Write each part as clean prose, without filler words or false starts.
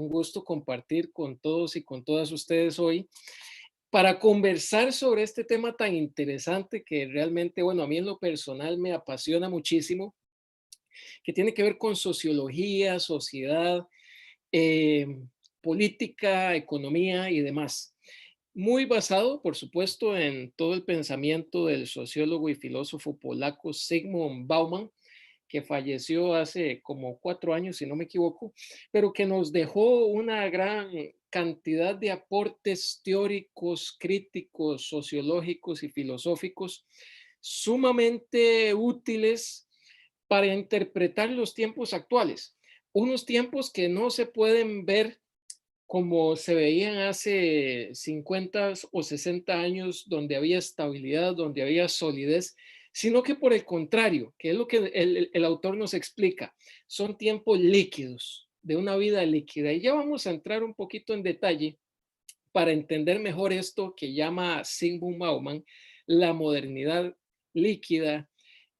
Un gusto compartir con todos y con todas ustedes hoy para conversar sobre este tema tan interesante que realmente, bueno, a mí en lo personal me apasiona muchísimo, que tiene que ver con sociología, sociedad, eh, política, economía y demás. Muy basado, por supuesto, en todo el pensamiento del sociólogo y filósofo polaco Zygmunt Bauman, que falleció hace como 4 años, si no me equivoco, pero que nos dejó una gran cantidad de aportes teóricos, críticos, sociológicos y filosóficos sumamente útiles para interpretar los tiempos actuales. Unos tiempos que no se pueden ver como se veían hace 50 o 60 años, donde había estabilidad, donde había solidez, sino que por el contrario, que es lo que el autor nos explica, son tiempos líquidos, de una vida líquida. Y ya vamos a entrar un poquito en detalle para entender mejor esto que llama Zygmunt Bauman la modernidad líquida,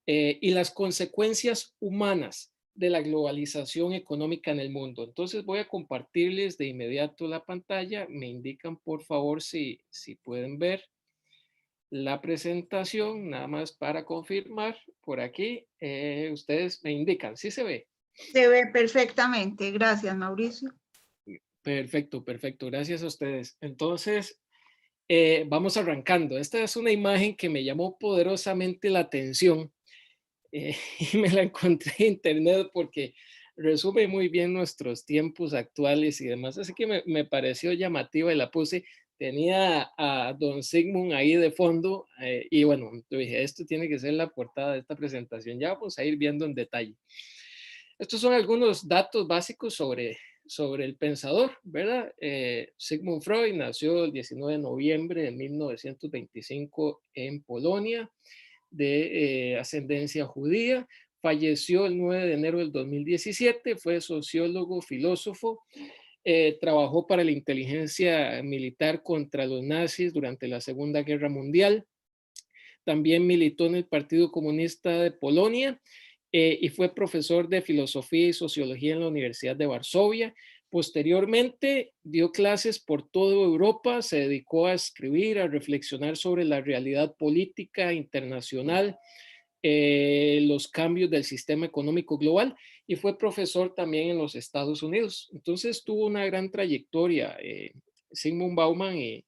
y las consecuencias humanas de la globalización económica en el mundo. Entonces voy a compartirles de inmediato la pantalla. Me indican por favor si pueden ver la presentación, nada más para confirmar por aquí. Ustedes me indican, ¿sí se ve? Se ve perfectamente. Gracias, Mauricio. Perfecto, perfecto. Gracias a ustedes. Entonces, vamos arrancando. Esta es una imagen que me llamó poderosamente la atención, y me la encontré en internet porque resume muy bien nuestros tiempos actuales y demás. Así que me pareció llamativa y la puse. Tenía a don Sigmund ahí de fondo, y bueno, yo dije, esto tiene que ser la portada de esta presentación. Ya vamos a ir viendo en detalle. Estos son algunos datos básicos sobre el pensador, ¿verdad? Sigmund Freud nació el 19 de noviembre de 1925 en Polonia, de ascendencia judía. Falleció el 9 de enero del 2017, fue sociólogo, filósofo, trabajó para la inteligencia militar contra los nazis durante la Segunda Guerra Mundial. También militó en el Partido Comunista de Polonia, y fue profesor de filosofía y sociología en la Universidad de Varsovia. Posteriormente dio clases por toda Europa, se dedicó a escribir, a reflexionar sobre la realidad política internacional, los cambios del sistema económico global, y fue profesor también en los Estados Unidos. Entonces tuvo una gran trayectoria, Zygmunt Bauman, y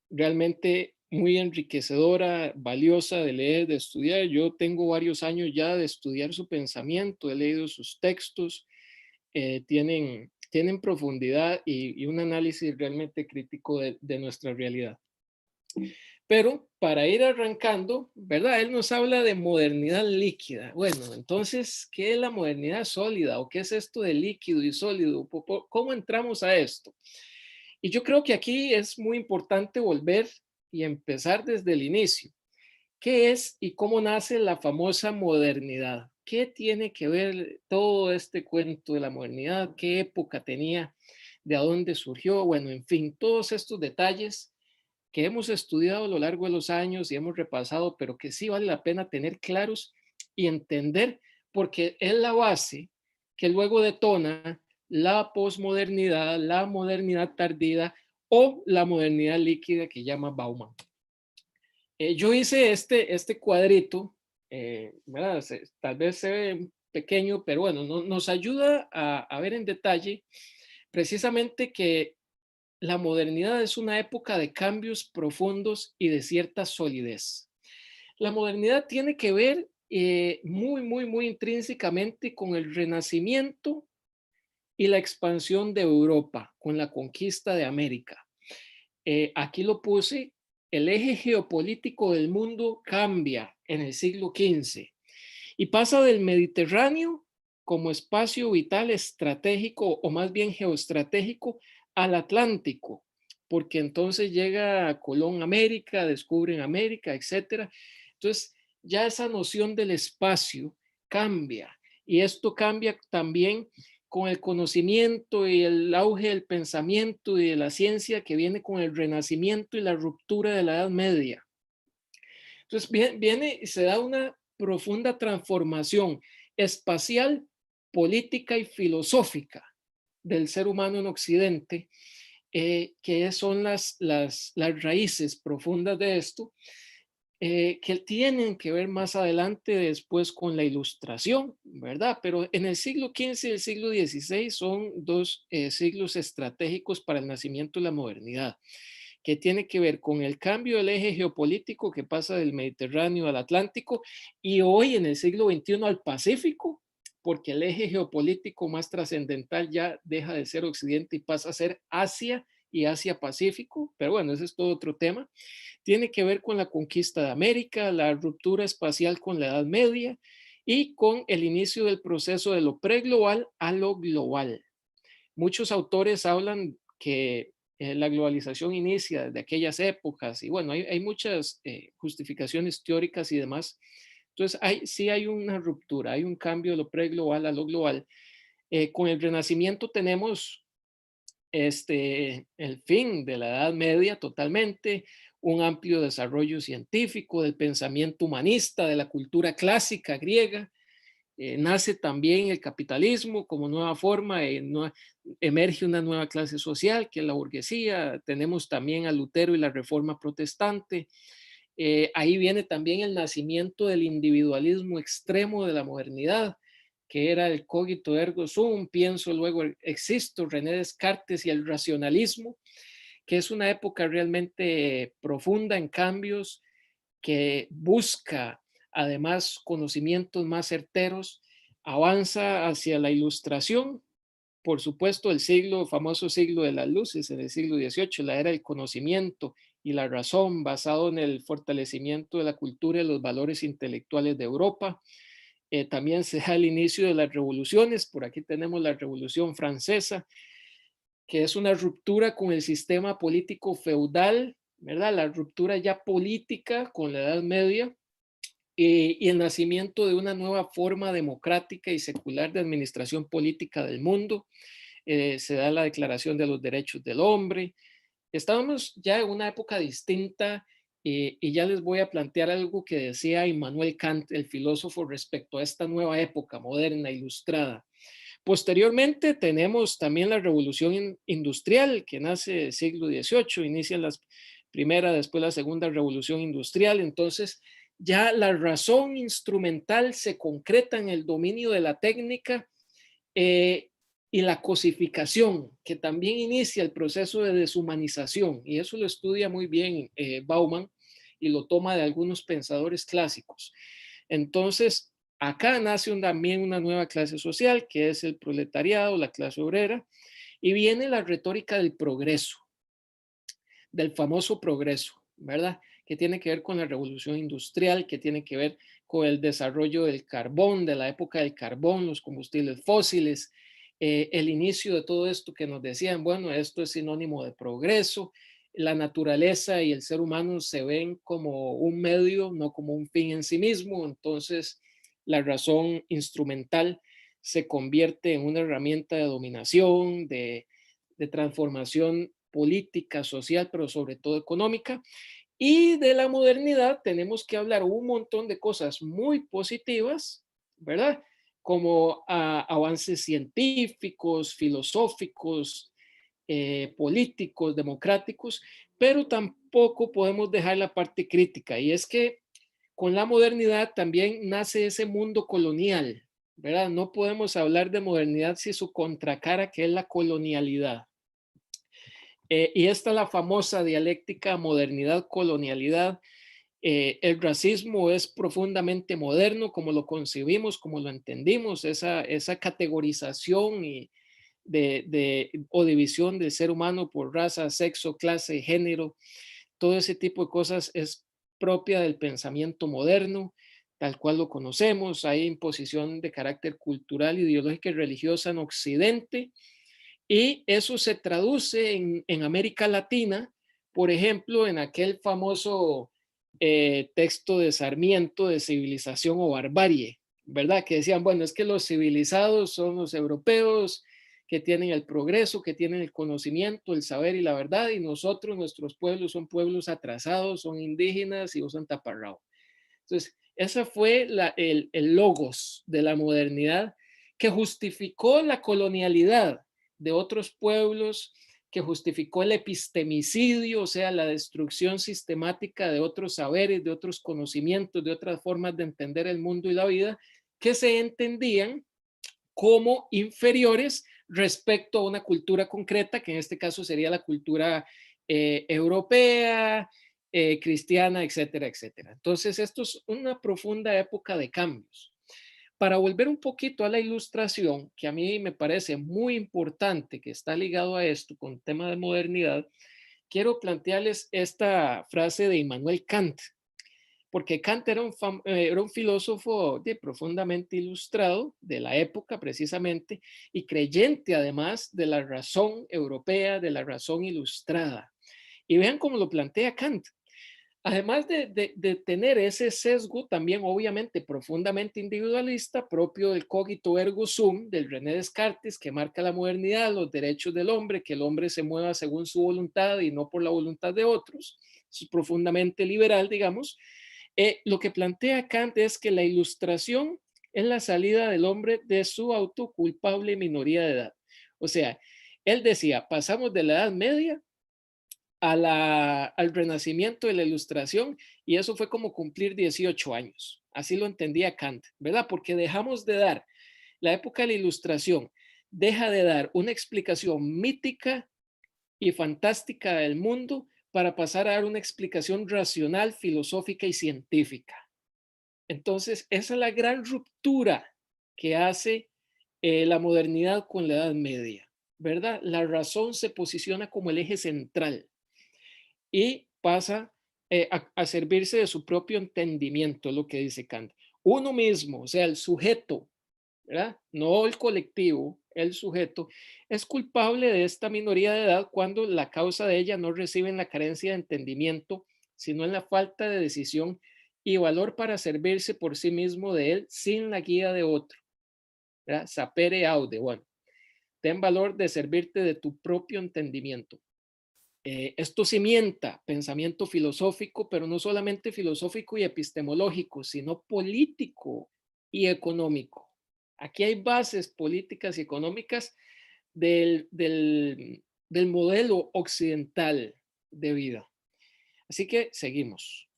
realmente muy enriquecedora, valiosa de leer, de estudiar. Yo tengo varios años ya de estudiar su pensamiento, he leído sus textos, tienen profundidad y un análisis realmente crítico de nuestra realidad. Pero para ir arrancando, ¿verdad? Él nos habla de modernidad líquida. Bueno, entonces, ¿qué es la modernidad sólida? ¿O qué es esto de líquido y sólido? ¿Cómo entramos a esto? Y yo creo que aquí es muy importante volver y empezar desde el inicio. ¿Qué es y cómo nace la famosa modernidad? ¿Qué tiene que ver todo este cuento de la modernidad? ¿Qué época tenía? ¿De dónde surgió? Bueno, en fin, todos estos detalles que hemos estudiado a lo largo de los años y hemos repasado, pero que sí vale la pena tener claros y entender, porque es la base que luego detona la posmodernidad, la modernidad tardía o la modernidad líquida que llama Bauman. Yo hice este cuadrito, ¿verdad? Tal vez se ve pequeño, pero bueno, nos ayuda a ver en detalle precisamente que la modernidad es una época de cambios profundos y de cierta solidez. La modernidad tiene que ver, muy, muy, muy intrínsecamente con el renacimiento y la expansión de Europa, con la conquista de América. Aquí lo puse, el eje geopolítico del mundo cambia en el siglo XV y pasa del Mediterráneo como espacio vital estratégico, o más bien geoestratégico, al Atlántico, porque entonces llega Colón a América, descubren América, etcétera. Entonces ya esa noción del espacio cambia, y esto cambia también con el conocimiento y el auge del pensamiento y de la ciencia que viene con el renacimiento y la ruptura de la Edad Media. Entonces viene y se da una profunda transformación espacial, política y filosófica del ser humano en Occidente, que son las raíces profundas de esto, que tienen que ver más adelante después con la Ilustración, ¿verdad? Pero en el siglo XV y el siglo XVI son dos siglos estratégicos para el nacimiento de la modernidad, que tiene que ver con el cambio del eje geopolítico que pasa del Mediterráneo al Atlántico y hoy en el siglo XXI al Pacífico, porque el eje geopolítico más trascendental ya deja de ser Occidente y pasa a ser Asia y Asia-Pacífico, pero bueno, ese es todo otro tema. Tiene que ver con la conquista de América, la ruptura espacial con la Edad Media y con el inicio del proceso de lo preglobal a lo global. Muchos autores hablan que la globalización inicia desde aquellas épocas y bueno, hay muchas justificaciones teóricas y demás. Entonces, sí hay una ruptura, hay un cambio de lo preglobal a lo global. Con el Renacimiento tenemos el fin de la Edad Media totalmente, un amplio desarrollo científico del pensamiento humanista, de la cultura clásica griega. Nace también el capitalismo como nueva forma, emerge una nueva clase social que es la burguesía. Tenemos también a Lutero y la Reforma Protestante. Ahí viene también el nacimiento del individualismo extremo de la modernidad, que era el cogito ergo sum, pienso luego existo, René Descartes y el racionalismo, que es una época realmente profunda en cambios, que busca además conocimientos más certeros, avanza hacia la ilustración, por supuesto el famoso siglo de las luces en el siglo XVIII, la era del conocimiento y la razón, basado en el fortalecimiento de la cultura y los valores intelectuales de Europa. También se da el inicio de las revoluciones, por aquí tenemos la Revolución Francesa, que es una ruptura con el sistema político feudal, ¿verdad? La ruptura ya política con la Edad Media y el nacimiento de una nueva forma democrática y secular de administración política del mundo. Se da la Declaración de los Derechos del Hombre. Estábamos ya en una época distinta y ya les voy a plantear algo que decía Immanuel Kant, el filósofo, respecto a esta nueva época moderna, ilustrada. Posteriormente tenemos también la revolución industrial que nace en el siglo XVIII, inicia la primera, después la segunda revolución industrial. Entonces ya la razón instrumental se concreta en el dominio de la técnica y la cosificación, que también inicia el proceso de deshumanización, y eso lo estudia muy bien Bauman y lo toma de algunos pensadores clásicos. Entonces, acá nace también una nueva clase social, que es el proletariado, la clase obrera, y viene la retórica del progreso, del famoso progreso, ¿verdad? Que tiene que ver con la revolución industrial, que tiene que ver con el desarrollo del carbón, de la época del carbón, los combustibles fósiles, el inicio de todo esto que nos decían, bueno, esto es sinónimo de progreso, la naturaleza y el ser humano se ven como un medio, no como un fin en sí mismo, entonces la razón instrumental se convierte en una herramienta de dominación, de transformación política, social, pero sobre todo económica. Y de la modernidad tenemos que hablar un montón de cosas muy positivas, ¿verdad? Como avances científicos, filosóficos, políticos, democráticos, pero tampoco podemos dejar la parte crítica. Y es que con la modernidad también nace ese mundo colonial, ¿verdad? No podemos hablar de modernidad sin su contracara, que es la colonialidad. Y esta es la famosa dialéctica modernidad-colonialidad. El racismo es profundamente moderno, como lo concebimos, como lo entendimos, esa categorización o división del ser humano por raza, sexo, clase, género, todo ese tipo de cosas es propia del pensamiento moderno, tal cual lo conocemos. Hay imposición de carácter cultural, ideológica y religiosa en Occidente, y eso se traduce en América Latina, por ejemplo, en aquel famoso texto de Sarmiento de Civilización o Barbarie, ¿verdad? Que decían, bueno, es que los civilizados son los europeos que tienen el progreso, que tienen el conocimiento, el saber y la verdad, y nosotros, nuestros pueblos, son pueblos atrasados, son indígenas y usan taparrao. Entonces, ese fue el logos de la modernidad que justificó la colonialidad de otros pueblos, que justificó el epistemicidio, o sea, la destrucción sistemática de otros saberes, de otros conocimientos, de otras formas de entender el mundo y la vida, que se entendían como inferiores respecto a una cultura concreta, que en este caso sería la cultura europea, cristiana, etcétera, etcétera. Entonces, esto es una profunda época de cambios. Para volver un poquito a la ilustración, que a mí me parece muy importante, que está ligado a esto con tema de modernidad, quiero plantearles esta frase de Immanuel Kant, porque Kant era un filósofo profundamente ilustrado de la época precisamente y creyente además de la razón europea, de la razón ilustrada. Y vean cómo lo plantea Kant. Además de tener ese sesgo también obviamente profundamente individualista propio del cogito ergo sum del René Descartes, que marca la modernidad, los derechos del hombre, que el hombre se mueva según su voluntad y no por la voluntad de otros, es profundamente liberal, digamos. Lo que plantea Kant es que la ilustración es la salida del hombre de su autoculpable minoría de edad. O sea, él decía, pasamos de la Edad Media al renacimiento de la ilustración y eso fue como cumplir 18 años. Así lo entendía Kant, ¿verdad? Porque dejamos de dar, la época de la ilustración deja de dar una explicación mítica y fantástica del mundo para pasar a dar una explicación racional, filosófica y científica. Entonces, esa es la gran ruptura que hace la modernidad con la Edad Media, ¿verdad? La razón se posiciona como el eje central y pasa a servirse de su propio entendimiento, lo que dice Kant. Uno mismo, o sea, el sujeto, ¿verdad? No el colectivo, el sujeto, es culpable de esta minoría de edad cuando la causa de ella no reside en la carencia de entendimiento, sino en la falta de decisión y valor para servirse por sí mismo de él sin la guía de otro. ¿Verdad? Sapere aude, bueno, ten valor de servirte de tu propio entendimiento. Esto cimienta pensamiento filosófico, pero no solamente filosófico y epistemológico, sino político y económico. Aquí hay bases políticas y económicas del modelo occidental de vida. Así que seguimos.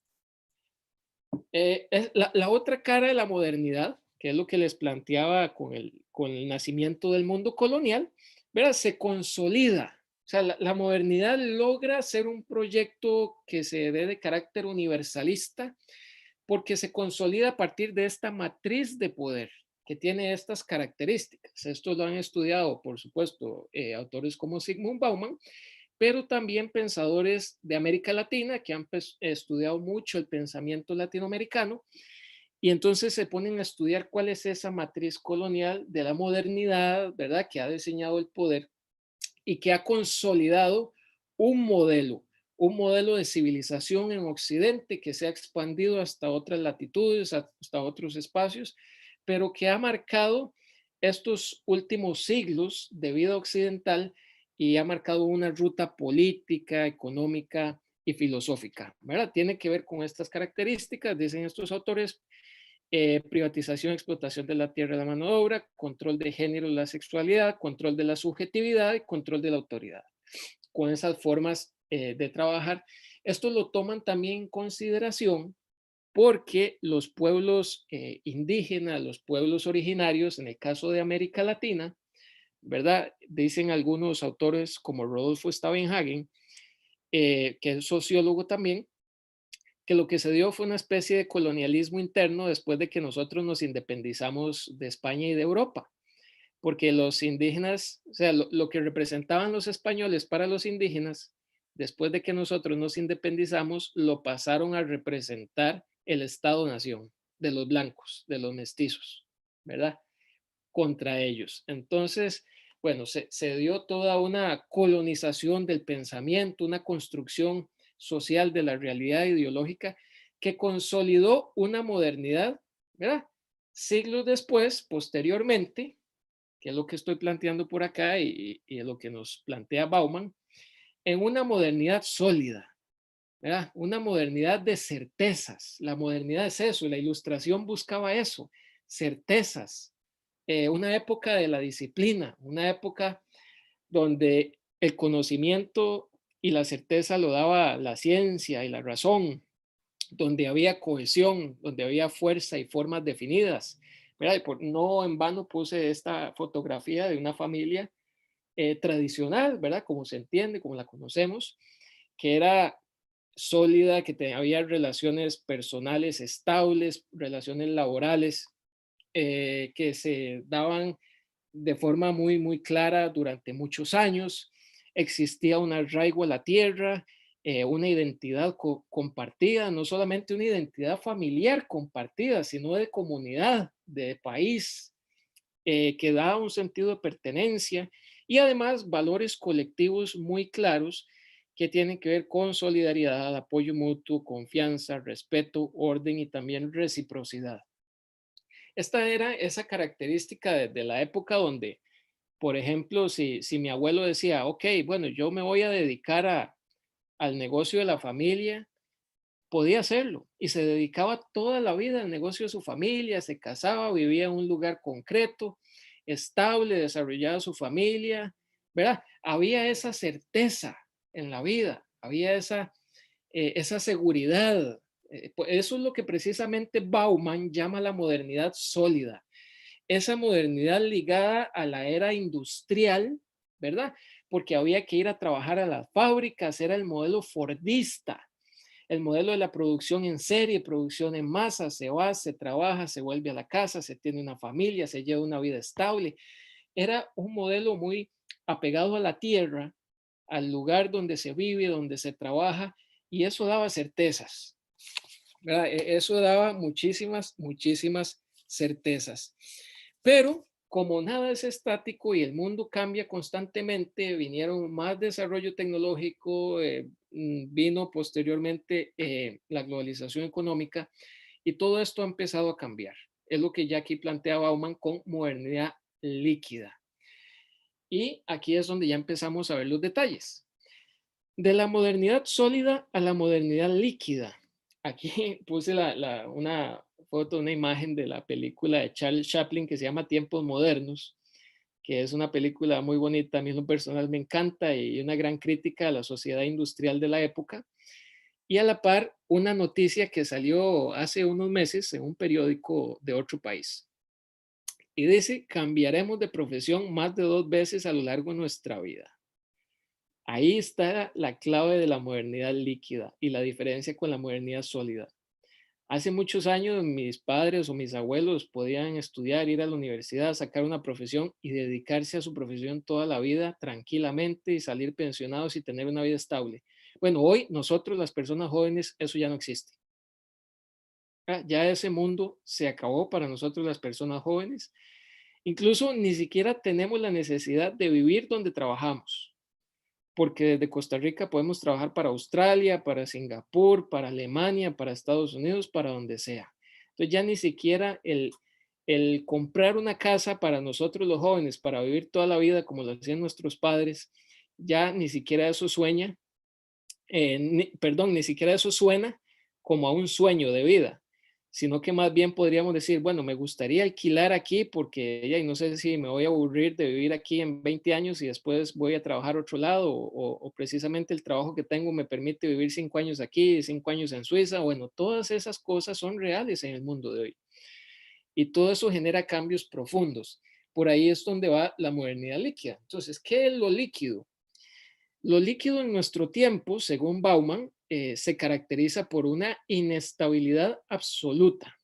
La otra cara de la modernidad, que es lo que les planteaba con el nacimiento del mundo colonial, ¿verdad? Se consolida. O sea, la modernidad logra ser un proyecto que se dé de carácter universalista porque se consolida a partir de esta matriz de poder que tiene estas características. Esto lo han estudiado, por supuesto, autores como Zygmunt Bauman, pero también pensadores de América Latina que han estudiado mucho el pensamiento latinoamericano y entonces se ponen a estudiar cuál es esa matriz colonial de la modernidad, ¿verdad? Que ha diseñado el poder y que ha consolidado un modelo de civilización en Occidente que se ha expandido hasta otras latitudes, hasta otros espacios, pero que ha marcado estos últimos siglos de vida occidental y ha marcado una ruta política, económica y filosófica, ¿verdad? Tiene que ver con estas características, dicen estos autores, privatización, explotación de la tierra y la mano de obra, control de género y la sexualidad, control de la subjetividad y control de la autoridad. Con esas formas de trabajar, esto lo toman también en consideración porque los pueblos indígenas, los pueblos originarios, en el caso de América Latina, ¿verdad? Dicen algunos autores como Rodolfo Stavenhagen, que es sociólogo también, que lo que se dio fue una especie de colonialismo interno después de que nosotros nos independizamos de España y de Europa, porque los indígenas, o sea, lo que representaban los españoles para los indígenas, después de que nosotros nos independizamos, lo pasaron a representar el Estado-nación de los blancos, de los mestizos, ¿verdad? Contra ellos. Entonces, bueno, se dio toda una colonización del pensamiento, una construcción social de la realidad ideológica que consolidó una modernidad, ¿verdad? Siglos después, posteriormente, que es lo que estoy planteando por acá y es lo que nos plantea Bauman, en una modernidad sólida, ¿verdad? Una modernidad de certezas. La modernidad es eso, la ilustración buscaba eso, certezas. Una época de la disciplina, una época donde el conocimiento y la certeza lo daba la ciencia y la razón, donde había cohesión, donde había fuerza y formas definidas. ¿Verdad? No en vano puse esta fotografía de una familia tradicional, ¿verdad? Como se entiende, como la conocemos, que era sólida, que había relaciones personales estables, relaciones laborales que se daban de forma muy, muy clara durante muchos años. Existía un arraigo a la tierra, una identidad compartida, no solamente una identidad familiar compartida, sino de comunidad, de país, que da un sentido de pertenencia y además valores colectivos muy claros que tienen que ver con solidaridad, apoyo mutuo, confianza, respeto, orden y también reciprocidad. Esta era esa característica de la época donde, por ejemplo, si mi abuelo decía, ok, bueno, yo me voy a dedicar al negocio de la familia, podía hacerlo y se dedicaba toda la vida al negocio de su familia, se casaba, vivía en un lugar concreto, estable, desarrollaba su familia, ¿verdad? Había esa certeza en la vida, había esa seguridad. Eso es lo que precisamente Bauman llama la modernidad sólida, esa modernidad ligada a la era industrial, ¿verdad? Porque había que ir a trabajar a las fábricas, era el modelo fordista, el modelo de la producción en serie, producción en masa, se va, se trabaja, se vuelve a la casa, se tiene una familia, se lleva una vida estable. Era un modelo muy apegado a la tierra, al lugar donde se vive, donde se trabaja, y eso daba certezas, ¿verdad? Eso daba muchísimas, muchísimas certezas. Pero como nada es estático y el mundo cambia constantemente, vinieron más desarrollo tecnológico, vino posteriormente la globalización económica y todo esto ha empezado a cambiar. Es lo que ya aquí plantea Bauman con modernidad líquida. Y aquí es donde ya empezamos a ver los detalles. De la modernidad sólida a la modernidad líquida. Aquí puse una foto, una imagen de la película de Charles Chaplin que se llama Tiempos Modernos, que es una película muy bonita, a mí en lo personal me encanta y una gran crítica a la sociedad industrial de la época. Y a la par, una noticia que salió hace unos meses en un periódico de otro país. Y dice, cambiaremos de profesión más de 2 veces a lo largo de nuestra vida. Ahí está la clave de la modernidad líquida y la diferencia con la modernidad sólida. Hace muchos años mis padres o mis abuelos podían estudiar, ir a la universidad, sacar una profesión y dedicarse a su profesión toda la vida tranquilamente y salir pensionados y tener una vida estable. Bueno, hoy nosotros las personas jóvenes eso ya no existe. Ya ese mundo se acabó para nosotros las personas jóvenes. Incluso ni siquiera tenemos la necesidad de vivir donde trabajamos, porque desde Costa Rica podemos trabajar para Australia, para Singapur, para Alemania, para Estados Unidos, para donde sea. Entonces ya ni siquiera el comprar una casa para nosotros los jóvenes, para vivir toda la vida como lo hacían nuestros padres, ya ni siquiera eso sueña, perdón, ni siquiera eso suena como a un sueño de vida, sino que más bien podríamos decir, bueno, me gustaría alquilar aquí porque ya no sé si me voy a aburrir de vivir aquí en 20 años y después voy a trabajar a otro lado o precisamente el trabajo que tengo me permite vivir 5 años aquí, 5 años en Suiza. Bueno, todas esas cosas son reales en el mundo de hoy y todo eso genera cambios profundos. Por ahí es donde va la modernidad líquida. Entonces, ¿qué es lo líquido? Lo líquido en nuestro tiempo, según Bauman, se caracteriza por una inestabilidad absoluta.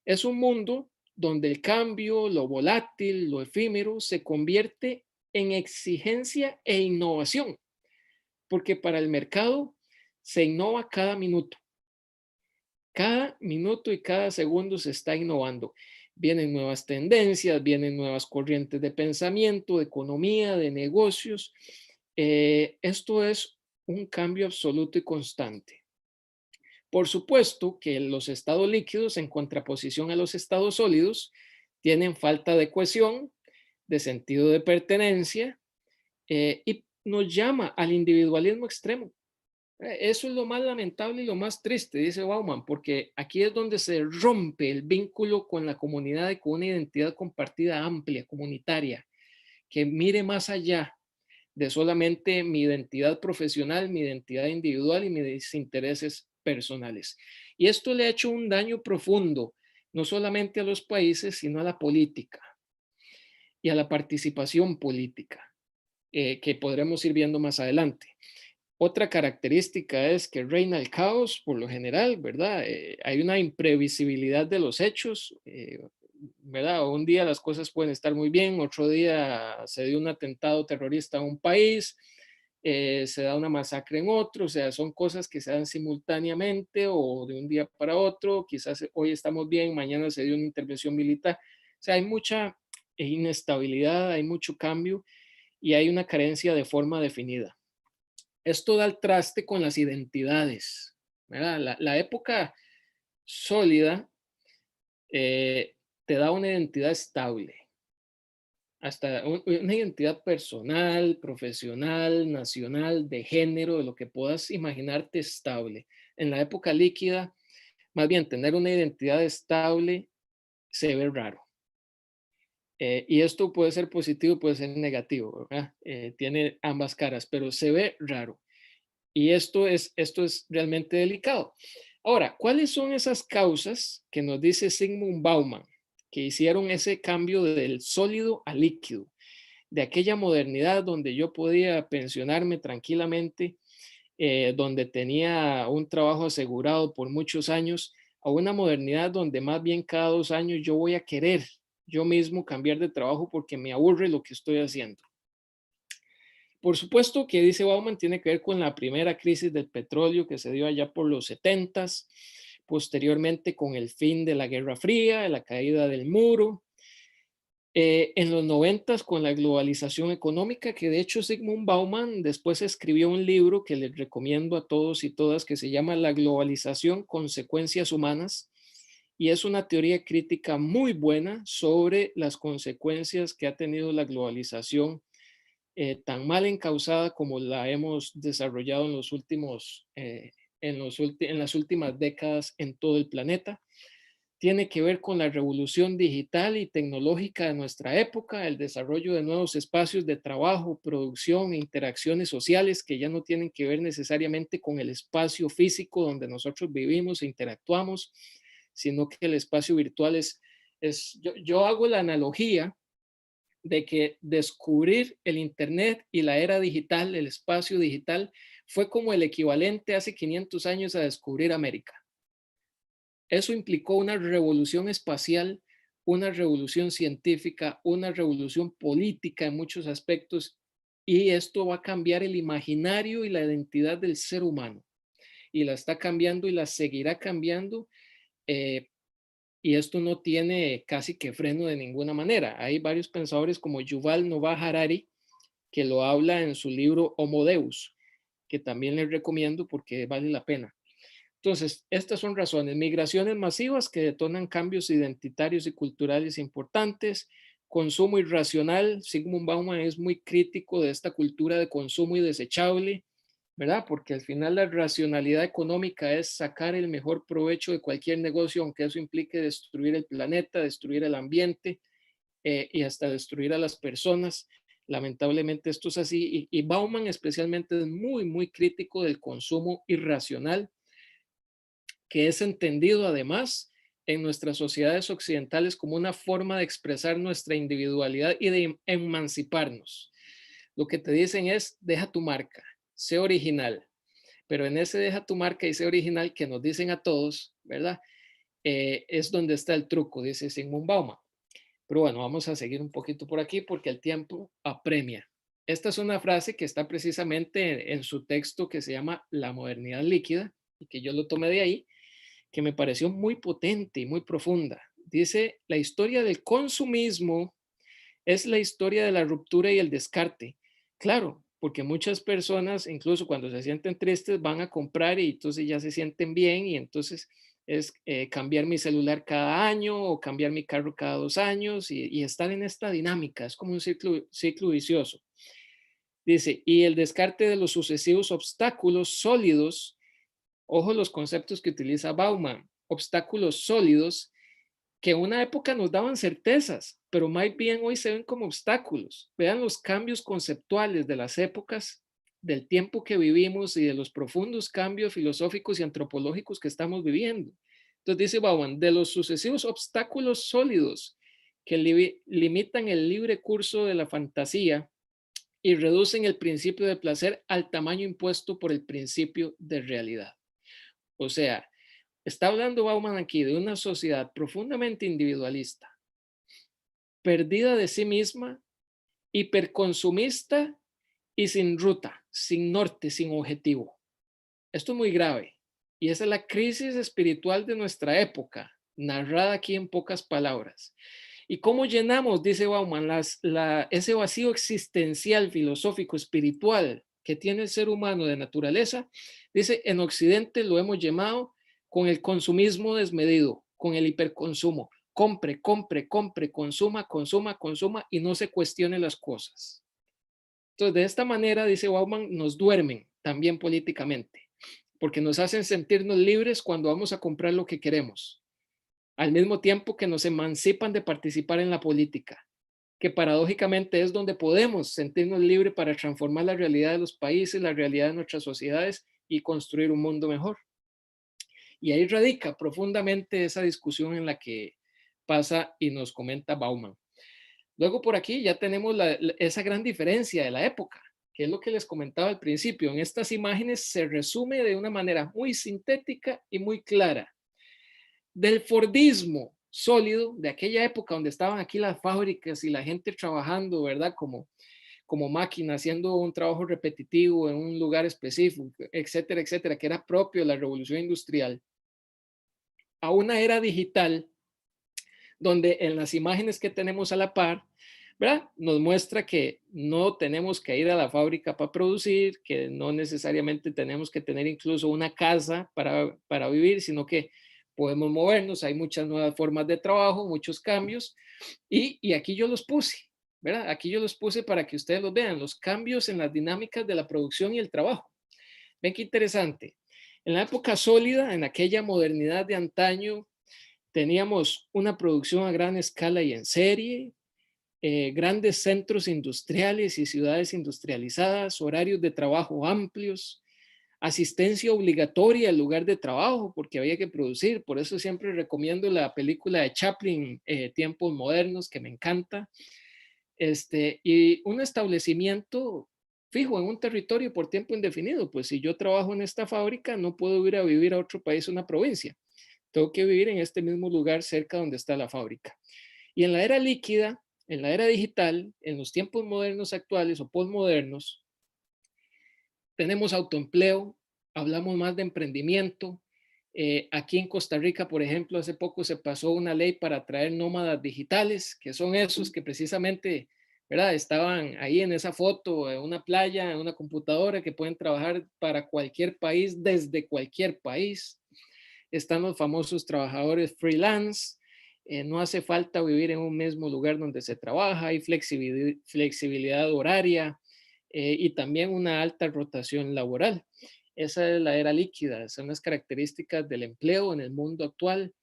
Es un mundo donde el cambio, lo volátil, lo efímero, se convierte en exigencia e innovación, porque para el mercado se innova cada minuto y cada segundo se está innovando. Vienen nuevas tendencias, vienen nuevas corrientes de pensamiento, de economía, de negocios. Esto es un cambio absoluto y constante. Por supuesto que los estados líquidos, en contraposición a los estados sólidos, tienen falta de cohesión, de sentido de pertenencia y nos llama al individualismo extremo. Eso es lo más lamentable y lo más triste, dice Bauman, porque aquí es donde se rompe el vínculo con la comunidad y con una identidad compartida amplia, comunitaria, que mire más allá de solamente mi identidad profesional, mi identidad individual y mis intereses personales. Y esto le ha hecho un daño profundo, no solamente a los países, sino a la política y a la participación política, que podremos ir viendo más adelante. Otra característica es que reina el caos por lo general, ¿verdad? Hay una imprevisibilidad de los hechos, ¿verdad? Un día las cosas pueden estar muy bien, otro día se dio un atentado terrorista a un país, se da una masacre en otro, o sea, son cosas que se dan simultáneamente o de un día para otro, quizás hoy estamos bien, mañana se dio una intervención militar, o sea, hay mucha inestabilidad, hay mucho cambio y hay una carencia de forma definida. Esto da el traste con las identidades, ¿verdad? La época sólida te da una identidad estable, hasta una identidad personal, profesional, nacional, de género, de lo que puedas imaginarte estable. En la época líquida, más bien tener una identidad estable se ve raro. Y esto puede ser positivo, puede ser negativo, ¿verdad? Tiene ambas caras, pero se ve raro. Y esto es realmente delicado. Ahora, ¿cuáles son esas causas que nos dice Zygmunt Bauman que hicieron ese cambio del sólido al líquido, de aquella modernidad donde yo podía pensionarme tranquilamente, donde tenía un trabajo asegurado por muchos años, a una modernidad donde más bien cada 2 años yo voy a querer yo mismo cambiar de trabajo porque me aburre lo que estoy haciendo? Por supuesto que dice Bauman tiene que ver con la primera crisis del petróleo que se dio allá por los 70s, posteriormente con el fin de la Guerra Fría, la caída del muro, en los 90s con la globalización económica, que de hecho Zygmunt Bauman después escribió un libro que les recomiendo a todos y todas que se llama La globalización, consecuencias humanas, y es una teoría crítica muy buena sobre las consecuencias que ha tenido la globalización tan mal encausada como la hemos desarrollado en los últimos, en las últimas décadas en todo el planeta. Tiene que ver con la revolución digital y tecnológica de nuestra época, el desarrollo de nuevos espacios de trabajo, producción e interacciones sociales que ya no tienen que ver necesariamente con el espacio físico donde nosotros vivimos e interactuamos, sino que el espacio virtual yo hago la analogía de que descubrir el Internet y la era digital, el espacio digital, fue como el equivalente hace 500 años a descubrir América. Eso implicó una revolución espacial, una revolución científica, una revolución política en muchos aspectos, y esto va a cambiar el imaginario y la identidad del ser humano. Y la está cambiando y la seguirá cambiando. Y esto no tiene casi que freno de ninguna manera. Hay varios pensadores como Yuval Noah Harari que lo habla en su libro Homo Deus, que también les recomiendo porque vale la pena. Entonces, estas son razones. Migraciones masivas que detonan cambios identitarios y culturales importantes. Consumo irracional. Zygmunt Bauman es muy crítico de esta cultura de consumo y desechable, ¿verdad? Porque al final la racionalidad económica es sacar el mejor provecho de cualquier negocio, aunque eso implique destruir el planeta, destruir el ambiente y hasta destruir a las personas. Lamentablemente esto es así y Bauman especialmente es muy, muy crítico del consumo irracional, que es entendido además en nuestras sociedades occidentales como una forma de expresar nuestra individualidad y de emanciparnos. Lo que te dicen es, deja tu marca, sé original, pero en ese deja tu marca y sé original que nos dicen a todos, ¿verdad? Es donde está el truco, dice Zygmunt Bauman. Pero bueno, vamos a seguir un poquito por aquí porque el tiempo apremia. Esta es una frase que está precisamente en su texto que se llama La modernidad líquida y que yo lo tomé de ahí, que me pareció muy potente y muy profunda. Dice, la historia del consumismo es la historia de la ruptura y el descarte. Claro, porque muchas personas, incluso cuando se sienten tristes, van a comprar y entonces ya se sienten bien y entonces es cambiar mi celular cada año o cambiar mi carro cada 2 años y estar en esta dinámica. Es como un ciclo vicioso. Dice, y el descarte de los sucesivos obstáculos sólidos, ojo los conceptos que utiliza Bauman, obstáculos sólidos que en una época nos daban certezas, pero más bien hoy se ven como obstáculos. Vean los cambios conceptuales de las épocas, del tiempo que vivimos y de los profundos cambios filosóficos y antropológicos que estamos viviendo. Entonces dice Bauman, de los sucesivos obstáculos sólidos que limitan el libre curso de la fantasía y reducen el principio de placer al tamaño impuesto por el principio de realidad. O sea, está hablando Bauman aquí de una sociedad profundamente individualista, perdida de sí misma, hiperconsumista y sin ruta, sin norte, sin objetivo. Esto es muy grave y esa es la crisis espiritual de nuestra época, narrada aquí en pocas palabras. ¿Y cómo llenamos, dice Bauman, ese vacío existencial, filosófico, espiritual que tiene el ser humano de naturaleza? Dice, en Occidente lo hemos llamado con el consumismo desmedido, con el hiperconsumo. Compre, compre, compre, consuma, consuma, consuma y no se cuestione las cosas. Entonces, de esta manera, dice Bauman, nos duermen también políticamente, porque nos hacen sentirnos libres cuando vamos a comprar lo que queremos, al mismo tiempo que nos emancipan de participar en la política, que paradójicamente es donde podemos sentirnos libres para transformar la realidad de los países, la realidad de nuestras sociedades y construir un mundo mejor. Y ahí radica profundamente esa discusión en la que pasa y nos comenta Bauman. Luego por aquí ya tenemos esa gran diferencia de la época, que es lo que les comentaba al principio. En estas imágenes se resume de una manera muy sintética y muy clara. Del Fordismo sólido, de aquella época donde estaban aquí las fábricas y la gente trabajando, ¿verdad? Como máquina, haciendo un trabajo repetitivo en un lugar específico, etcétera, etcétera, que era propio de la revolución industrial, a una era digital donde en las imágenes que tenemos a la par, ¿verdad? Nos muestra que no tenemos que ir a la fábrica para producir, que no necesariamente tenemos que tener incluso una casa para vivir, sino que podemos movernos, hay muchas nuevas formas de trabajo, muchos cambios, y aquí yo los puse, ¿verdad? Aquí yo los puse para que ustedes los vean, los cambios en las dinámicas de la producción y el trabajo. Ven qué interesante. En la época sólida, en aquella modernidad de antaño, teníamos una producción a gran escala y en serie, grandes centros industriales y ciudades industrializadas, horarios de trabajo amplios, asistencia obligatoria al lugar de trabajo porque había que producir. Por eso siempre recomiendo la película de Chaplin, Tiempos Modernos, que me encanta. Y un establecimiento fijo en un territorio por tiempo indefinido. Pues si yo trabajo en esta fábrica, no puedo ir a vivir a otro país, una provincia. Tengo que vivir en este mismo lugar cerca donde está la fábrica. Y en la era líquida, en la era digital, en los tiempos modernos actuales o postmodernos, tenemos autoempleo, hablamos más de emprendimiento. Aquí en Costa Rica, por ejemplo, hace poco se pasó una ley para atraer nómadas digitales, que son esos que precisamente, ¿verdad? Estaban ahí en esa foto, en una playa, en una computadora, que pueden trabajar para cualquier país, desde cualquier país. Están los famosos trabajadores freelance. No hace falta vivir en un mismo lugar donde se trabaja, hay flexibilidad horaria y también una alta rotación laboral. Esa es la era líquida, son las características del empleo en el mundo actual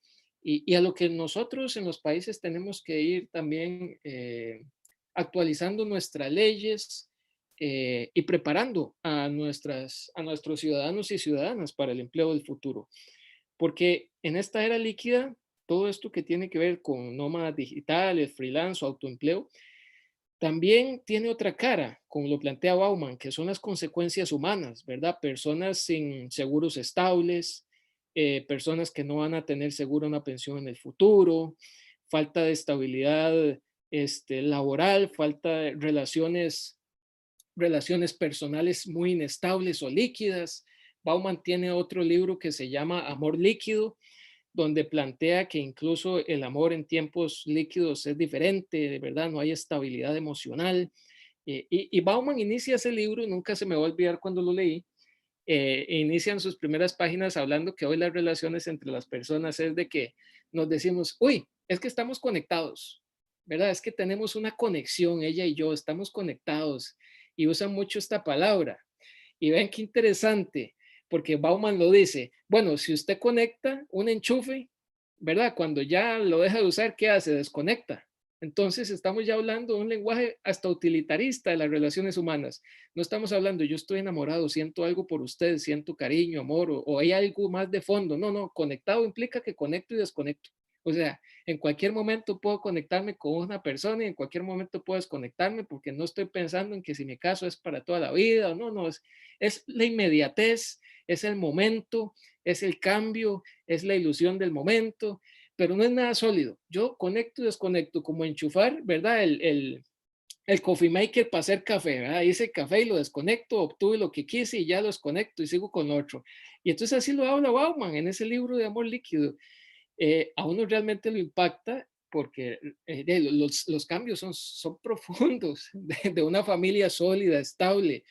y a lo que nosotros en los países tenemos que ir también actualizando nuestras leyes y preparando a nuestros ciudadanos y ciudadanas para el empleo del futuro. Porque en esta era líquida, todo esto que tiene que ver con nómadas digitales, freelance o autoempleo, también tiene otra cara, como lo plantea Bauman, que son las consecuencias humanas, ¿verdad? Personas sin seguros estables, personas que no van a tener segura una pensión en el futuro, falta de estabilidad laboral, falta de relaciones personales muy inestables o líquidas. Bauman tiene otro libro que se llama Amor líquido, donde plantea que incluso el amor en tiempos líquidos es diferente, de verdad, no hay estabilidad emocional. Y Bauman inicia ese libro, nunca se me va a olvidar cuando lo leí, inician sus primeras páginas hablando que hoy las relaciones entre las personas es de que nos decimos, uy, es que estamos conectados, ¿verdad? Es que tenemos una conexión, ella y yo, estamos conectados y usan mucho esta palabra. Y ven qué interesante, porque Bauman lo dice, bueno, si usted conecta un enchufe, ¿verdad? Cuando ya lo deja de usar, ¿qué hace? Desconecta. Entonces estamos ya hablando de un lenguaje hasta utilitarista de las relaciones humanas. No estamos hablando, yo estoy enamorado, siento algo por usted, siento cariño, amor, o hay algo más de fondo. No, no, conectado implica que conecto y desconecto. O sea, en cualquier momento puedo conectarme con una persona y en cualquier momento puedo desconectarme porque no estoy pensando en que si mi caso es para toda la vida o no, no, es la inmediatez, es el momento, es el cambio, es la ilusión del momento, pero no es nada sólido. Yo conecto y desconecto, como enchufar, ¿verdad? El coffee maker para hacer café, ¿verdad? Hice café y lo desconecto, obtuve lo que quise y ya lo desconecto y sigo con otro. Y entonces así lo habla Bauman en ese libro de Amor Líquido. A uno realmente lo impacta porque los cambios son profundos, de una familia sólida, estable,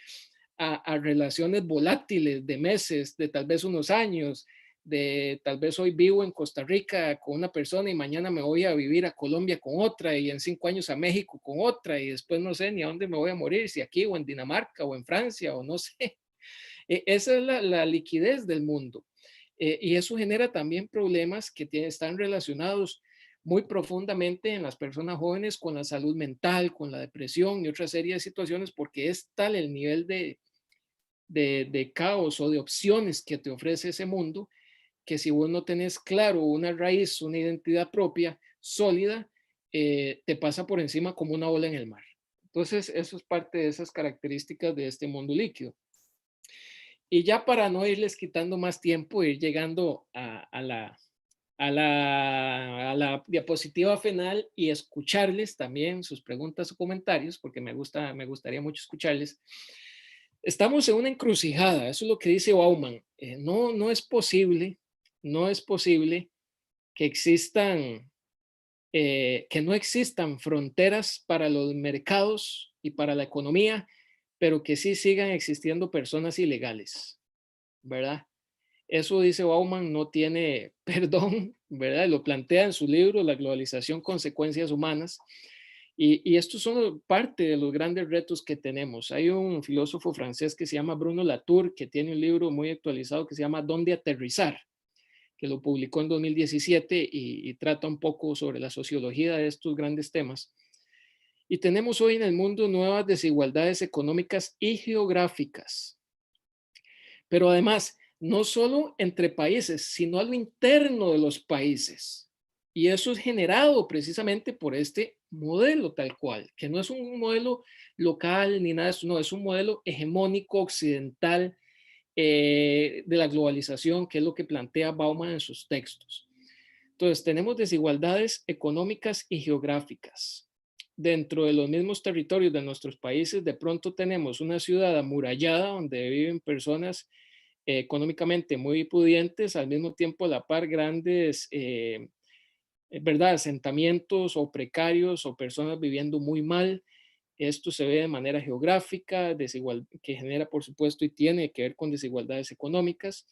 a relaciones volátiles de meses, de tal vez unos años, de tal vez hoy vivo en Costa Rica con una persona y mañana me voy a vivir a Colombia con otra y en 5 años a México con otra y después no sé ni a dónde me voy a morir, si aquí o en Dinamarca o en Francia o no sé. Esa es la liquidez del mundo. Y eso genera también problemas que están relacionados muy profundamente en las personas jóvenes con la salud mental, con la depresión y otra serie de situaciones, porque es tal el nivel de caos o de opciones que te ofrece ese mundo, que si vos no tenés claro una raíz, una identidad propia sólida, te pasa por encima como una ola en el mar. Entonces, eso es parte de esas características de este mundo líquido. Y ya para no irles quitando más tiempo, ir llegando a la diapositiva final y escucharles también sus preguntas o comentarios, porque me gustaría mucho escucharles. Estamos en una encrucijada, eso es lo que dice Bauman. No es posible, no es posible que que no existan fronteras para los mercados y para la economía, pero que sí sigan existiendo personas ilegales, ¿verdad? Eso dice Bauman, no tiene perdón, ¿verdad? Lo plantea en su libro, La globalización, consecuencias humanas. Y estos son parte de los grandes retos que tenemos. Hay un filósofo francés que se llama Bruno Latour, que tiene un libro muy actualizado que se llama ¿Dónde aterrizar?, que lo publicó en 2017 y trata un poco sobre la sociología de estos grandes temas. Y tenemos hoy en el mundo nuevas desigualdades económicas y geográficas. Pero además, no solo entre países, sino a lo interno de los países. Y eso es generado precisamente por este modelo tal cual, que no es un modelo local ni nada de eso, no, es un modelo hegemónico occidental de la globalización, que es lo que plantea Bauman en sus textos. Entonces, tenemos desigualdades económicas y geográficas. Dentro de los mismos territorios de nuestros países, de pronto tenemos una ciudad amurallada donde viven personas económicamente muy pudientes, al mismo tiempo a la par grandes, ¿verdad?, asentamientos o precarios o personas viviendo muy mal. Esto se ve de manera geográfica, desigual, que genera, por supuesto, y tiene que ver con desigualdades económicas.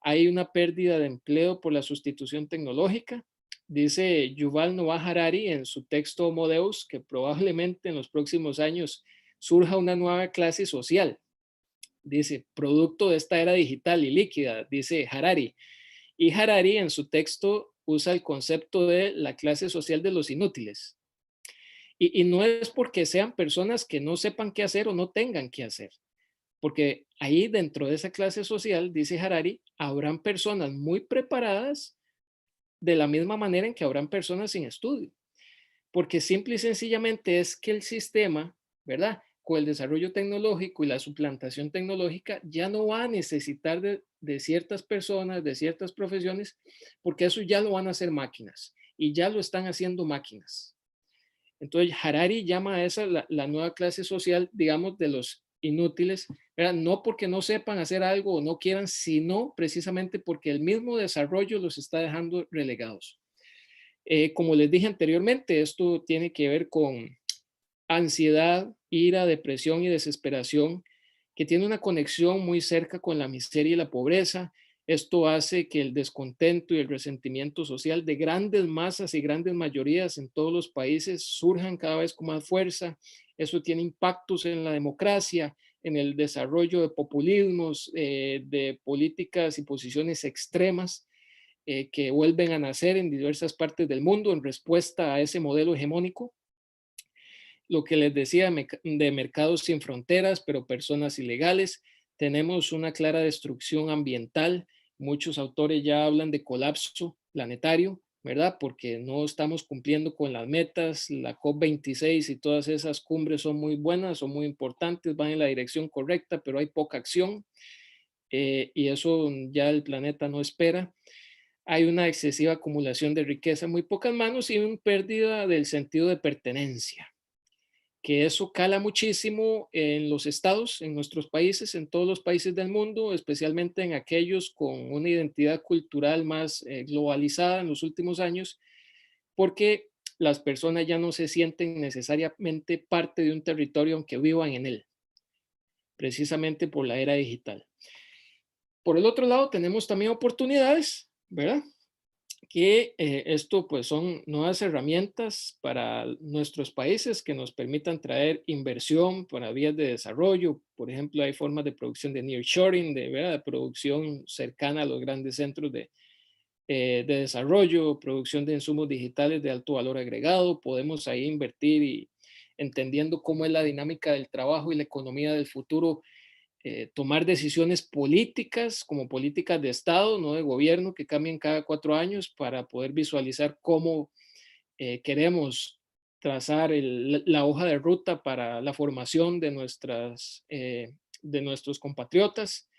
Hay una pérdida de empleo por la sustitución tecnológica. Dice Yuval Noah Harari en su texto Homo Deus que probablemente en los próximos años surja una nueva clase social. Dice, producto de esta era digital y líquida, dice Harari. Y Harari en su texto usa el concepto de la clase social de los inútiles. Y no es porque sean personas que no sepan qué hacer o no tengan qué hacer, porque ahí dentro de esa clase social, dice Harari, habrán personas muy preparadas de la misma manera en que habrán personas sin estudio, porque simple y sencillamente es que el sistema, ¿verdad?, con el desarrollo tecnológico y la suplantación tecnológica, ya no va a necesitar de ciertas personas, de ciertas profesiones, porque eso ya lo van a hacer máquinas y ya lo están haciendo máquinas. Entonces, Harari llama a esa la nueva clase social, digamos, de los inútiles, ¿verdad? No porque no sepan hacer algo o no quieran, sino precisamente porque el mismo desarrollo los está dejando relegados. Como les dije anteriormente, esto tiene que ver con ansiedad, ira, depresión y desesperación, que tiene una conexión muy cerca con la miseria y la pobreza. Esto hace que el descontento y el resentimiento social de grandes masas y grandes mayorías en todos los países surjan cada vez con más fuerza. Eso tiene impactos en la democracia, en el desarrollo de populismos, de políticas y posiciones extremas. que vuelven a nacer en diversas partes del mundo en respuesta a ese modelo hegemónico. Lo que les decía de mercados sin fronteras, pero personas ilegales. Tenemos una clara destrucción ambiental. Muchos autores ya hablan de colapso planetario, ¿verdad? Porque no estamos cumpliendo con las metas. La COP26 y todas esas cumbres son muy buenas, son muy importantes, van en la dirección correcta, pero hay poca acción y eso ya el planeta no espera. Hay una excesiva acumulación de riqueza en muy pocas manos y una pérdida del sentido de pertenencia, que eso cala muchísimo en los estados, en nuestros países, en todos los países del mundo, especialmente en aquellos con una identidad cultural más globalizada en los últimos años, porque las personas ya no se sienten necesariamente parte de un territorio aunque vivan en él, precisamente por la era digital. Por el otro lado, tenemos también oportunidades, ¿verdad? Que esto pues son nuevas herramientas para nuestros países que nos permitan traer inversión para vías de desarrollo. Por ejemplo, hay formas de producción de nearshoring, ¿verdad? De producción cercana a los grandes centros de desarrollo, producción de insumos digitales de alto valor agregado. Podemos ahí invertir y entendiendo cómo es la dinámica del trabajo y la economía del futuro, tomar decisiones políticas como políticas de Estado, no de gobierno, que cambien cada 4 años para poder visualizar cómo queremos trazar la hoja de ruta para la formación de nuestros compatriotas,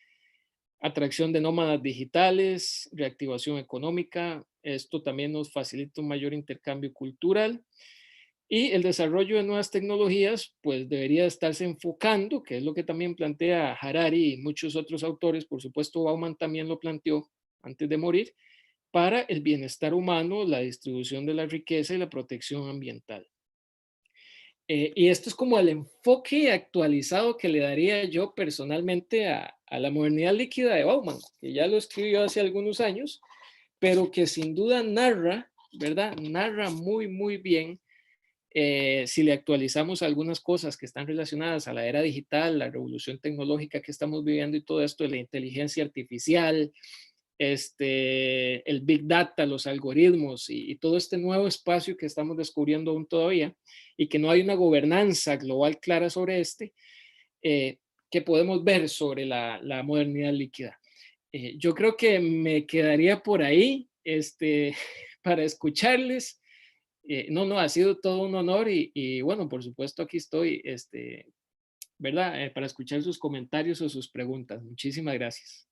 atracción de nómadas digitales, reactivación económica. Esto también nos facilita un mayor intercambio cultural. Y el desarrollo de nuevas tecnologías, pues debería estarse enfocando, que es lo que también plantea Harari y muchos otros autores, por supuesto Bauman también lo planteó antes de morir, para el bienestar humano, la distribución de la riqueza y la protección ambiental. Y esto es como el enfoque actualizado que le daría yo personalmente a la modernidad líquida de Bauman, que ya lo escribió hace algunos años, pero que sin duda narra, ¿verdad? Narra muy, muy bien si le actualizamos algunas cosas que están relacionadas a la era digital, la revolución tecnológica que estamos viviendo y todo esto de la inteligencia artificial, el Big Data, los algoritmos y todo este nuevo espacio que estamos descubriendo aún todavía y que no hay una gobernanza global clara sobre que podemos ver sobre la modernidad líquida. Yo creo que me quedaría por ahí para escucharles. No, no, ha sido todo un honor y bueno, por supuesto aquí estoy, ¿verdad? Para escuchar sus comentarios o sus preguntas. Muchísimas gracias.